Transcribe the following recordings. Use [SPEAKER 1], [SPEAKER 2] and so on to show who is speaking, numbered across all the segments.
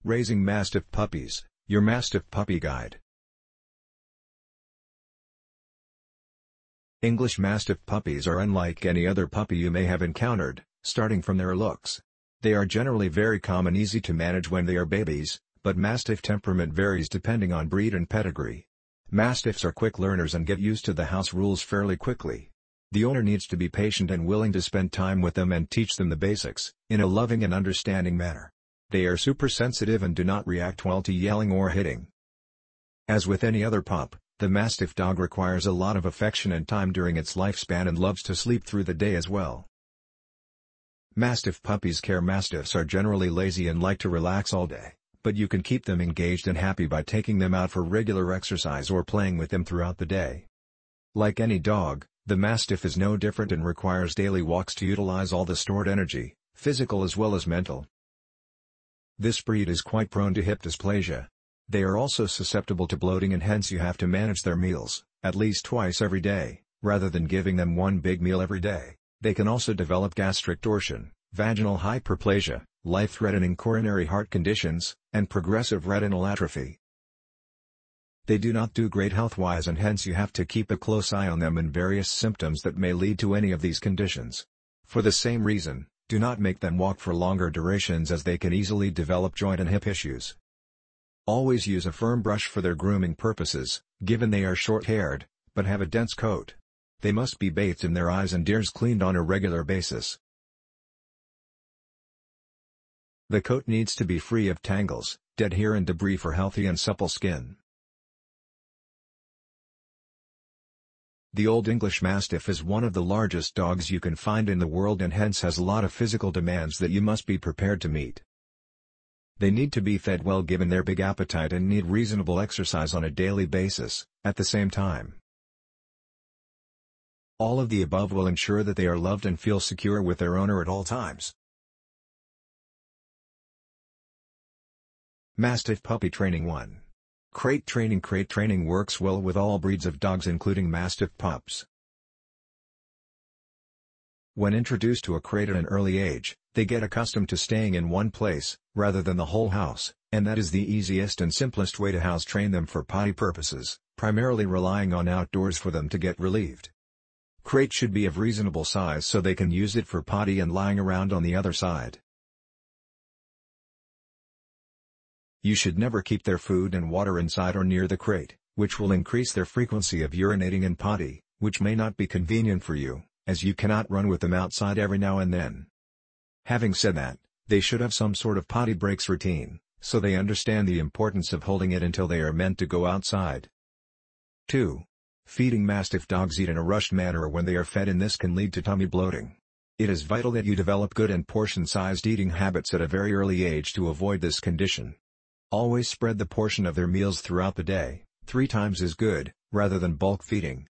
[SPEAKER 1] Raising Mastiff Puppies, your Mastiff Puppy Guide. English Mastiff Puppies are unlike any other puppy you may have encountered, starting from their looks. They are generally very calm and easy to manage when they are babies, but Mastiff temperament varies depending on breed and pedigree. Mastiffs are quick learners and get used to the house rules fairly quickly. The owner needs to be patient and willing to spend time with them and teach them the basics, in a loving and understanding manner. They are super sensitive and do not react well to yelling or hitting. As with any other pup, the Mastiff dog requires a lot of affection and time during its lifespan and loves to sleep through the day as well. Mastiff puppies. Mastiffs are generally lazy and like to relax all day, but you can keep them engaged and happy by taking them out for regular exercise or playing with them throughout the day. Like any dog, the Mastiff is no different and requires daily walks to utilize all the stored energy, physical as well as mental. This breed is quite prone to hip dysplasia. They are also susceptible to bloating and hence you have to manage their meals, at least twice every day, rather than giving them one big meal every day. They can also develop gastric torsion, vaginal hyperplasia, life-threatening coronary heart conditions, and progressive retinal atrophy. They do not do great health-wise and hence you have to keep a close eye on them and various symptoms that may lead to any of these conditions. For the same reason, do not make them walk for longer durations as they can easily develop joint and hip issues. Always use a firm brush for their grooming purposes, given they are short-haired, but have a dense coat. They must be bathed and their eyes and ears cleaned on a regular basis. The coat needs to be free of tangles, dead hair and debris for healthy and supple skin. The Old English Mastiff is one of the largest dogs you can find in the world and hence has a lot of physical demands that you must be prepared to meet. They need to be fed well given their big appetite and need reasonable exercise on a daily basis, at the same time. All of the above will ensure that they are loved and feel secure with their owner at all times. Mastiff Puppy Training 1. Crate training. Crate training works well with all breeds of dogs including Mastiff pups. When introduced to a crate at an early age, they get accustomed to staying in one place, rather than the whole house, and that is the easiest and simplest way to house train them for potty purposes, primarily relying on outdoors for them to get relieved. Crate should be of reasonable size so they can use it for potty and lying around on the other side. You should never keep their food and water inside or near the crate, which will increase their frequency of urinating and potty, which may not be convenient for you, as you cannot run with them outside every now and then. Having said that, they should have some sort of potty breaks routine, so they understand the importance of holding it until they are meant to go outside. 2. Feeding. Mastiff dogs eat in a rushed manner or when they are fed and this can lead to tummy bloating. It is vital that you develop good and portion-sized eating habits at a very early age to avoid this condition. Always spread the portion of their meals throughout the day, 3 times is good, rather than bulk feeding.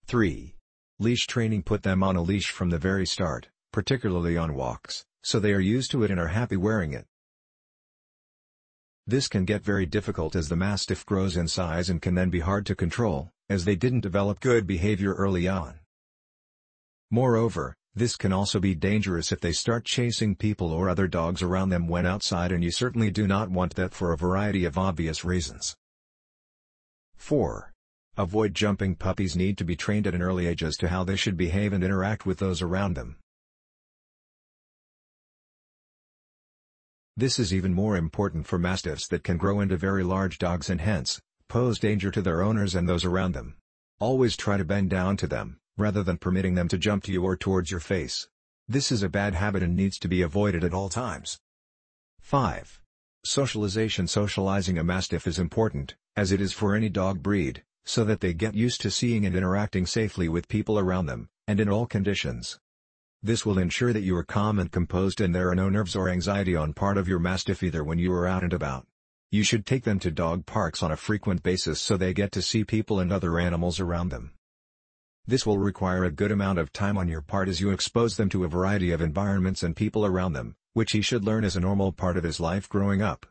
[SPEAKER 1] 3. Leash training. Put them on a leash from the very start, particularly on walks, so they are used to it and are happy wearing it. This can get very difficult as the Mastiff grows in size and can then be hard to control, as they didn't develop good behavior early on. Moreover, this can also be dangerous if they start chasing people or other dogs around them when outside and you certainly do not want that for a variety of obvious reasons. 4. Avoid jumping. Puppies need to be trained at an early age as to how they should behave and interact with those around them. This is even more important for Mastiffs that can grow into very large dogs and hence, pose danger to their owners and those around them. Always try to bend down to them, rather than permitting them to jump to you or towards your face. This is a bad habit and needs to be avoided at all times. 5. Socialization. Socializing a Mastiff is important, as it is for any dog breed, so that they get used to seeing and interacting safely with people around them, and in all conditions. This will ensure that you are calm and composed and there are no nerves or anxiety on part of your Mastiff either when you are out and about. You should take them to dog parks on a frequent basis so they get to see people and other animals around them. This will require a good amount of time on your part as you expose them to a variety of environments and people around them, which he should learn as a normal part of his life growing up.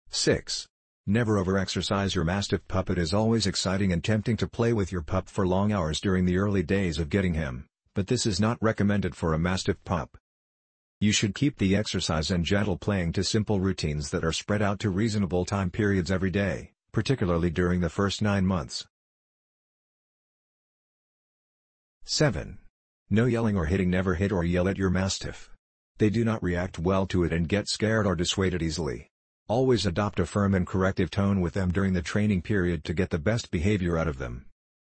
[SPEAKER 1] 6. Never over-exercise your Mastiff pup. It is always exciting and tempting to play with your pup for long hours during the early days of getting him, but this is not recommended for a Mastiff pup. You should keep the exercise and gentle playing to simple routines that are spread out to reasonable time periods every day, particularly during the first 9 months. 7. No yelling or hitting. Never hit or yell at your Mastiff. They do not react well to it and get scared or dissuaded easily. Always adopt a firm and corrective tone with them during the training period to get the best behavior out of them.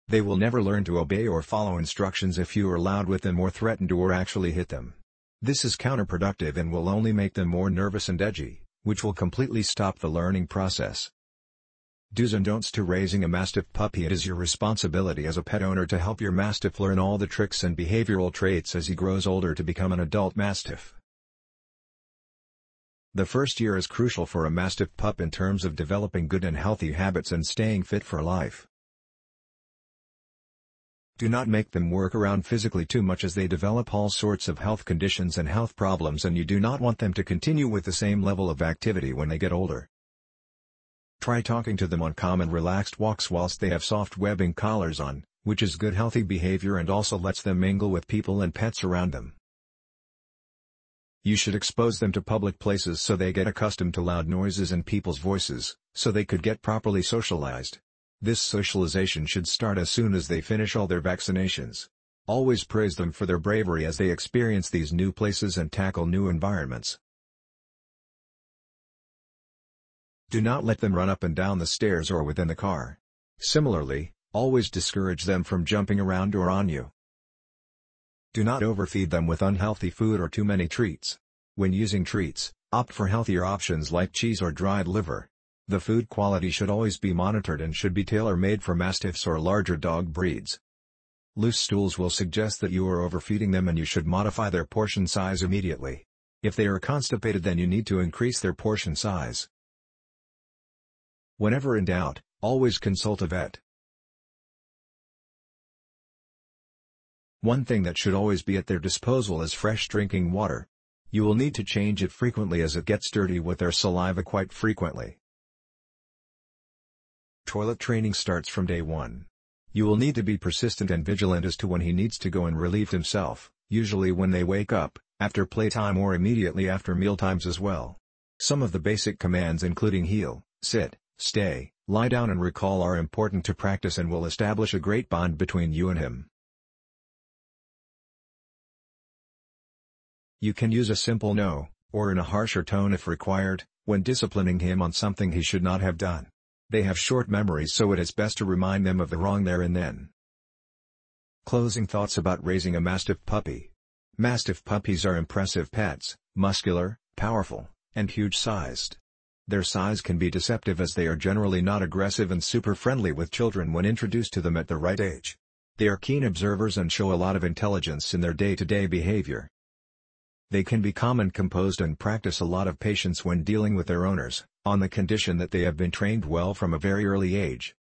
[SPEAKER 1] They will never learn to obey or follow instructions if you are loud with them or threaten to or actually hit them. This is counterproductive and will only make them more nervous and edgy, which will completely stop the learning process. Do's and don'ts to raising a Mastiff puppy. It is your responsibility as a pet owner to help your Mastiff learn all the tricks and behavioral traits as he grows older to become an adult Mastiff. The first year is crucial for a Mastiff pup in terms of developing good and healthy habits and staying fit for life. Do not make them work around physically too much as they develop all sorts of health conditions and health problems, and you do not want them to continue with the same level of activity when they get older. Try talking to them on calm and relaxed walks whilst they have soft webbing collars on, which is good healthy behavior and also lets them mingle with people and pets around them. You should expose them to public places so they get accustomed to loud noises and people's voices, so they could get properly socialized. This socialization should start as soon as they finish all their vaccinations. Always praise them for their bravery as they experience these new places and tackle new environments. Do not let them run up and down the stairs or within the car. Similarly, always discourage them from jumping around or on you. Do not overfeed them with unhealthy food or too many treats. When using treats, opt for healthier options like cheese or dried liver. The food quality should always be monitored and should be tailor-made for Mastiffs or larger dog breeds. Loose stools will suggest that you are overfeeding them and you should modify their portion size immediately. If they are constipated, then you need to increase their portion size. Whenever in doubt, always consult a vet. One thing that should always be at their disposal is fresh drinking water. You will need to change it frequently as it gets dirty with their saliva quite frequently. Toilet training starts from day 1. You will need to be persistent and vigilant as to when he needs to go and relieve himself, usually when they wake up, after playtime or immediately after mealtimes as well. Some of the basic commands including heel, sit, stay, lie down and recall are important to practice and will establish a great bond between you and him. You can use a simple no, or in a harsher tone if required, when disciplining him on something he should not have done. They have short memories, so it is best to remind them of the wrong there and then. Closing thoughts about raising a Mastiff puppy. Mastiff puppies are impressive pets, muscular, powerful, and huge-sized. Their size can be deceptive as they are generally not aggressive and super friendly with children when introduced to them at the right age. They are keen observers and show a lot of intelligence in their day-to-day behavior. They can be calm and composed and practice a lot of patience when dealing with their owners, on the condition that they have been trained well from a very early age.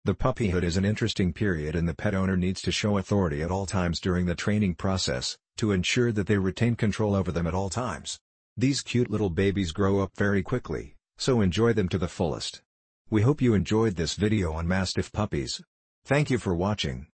[SPEAKER 1] The puppyhood is an interesting period and the pet owner needs to show authority at all times during the training process, to ensure that they retain control over them at all times. These cute little babies grow up very quickly, so enjoy them to the fullest. We hope you enjoyed this video on Mastiff puppies. Thank you for watching.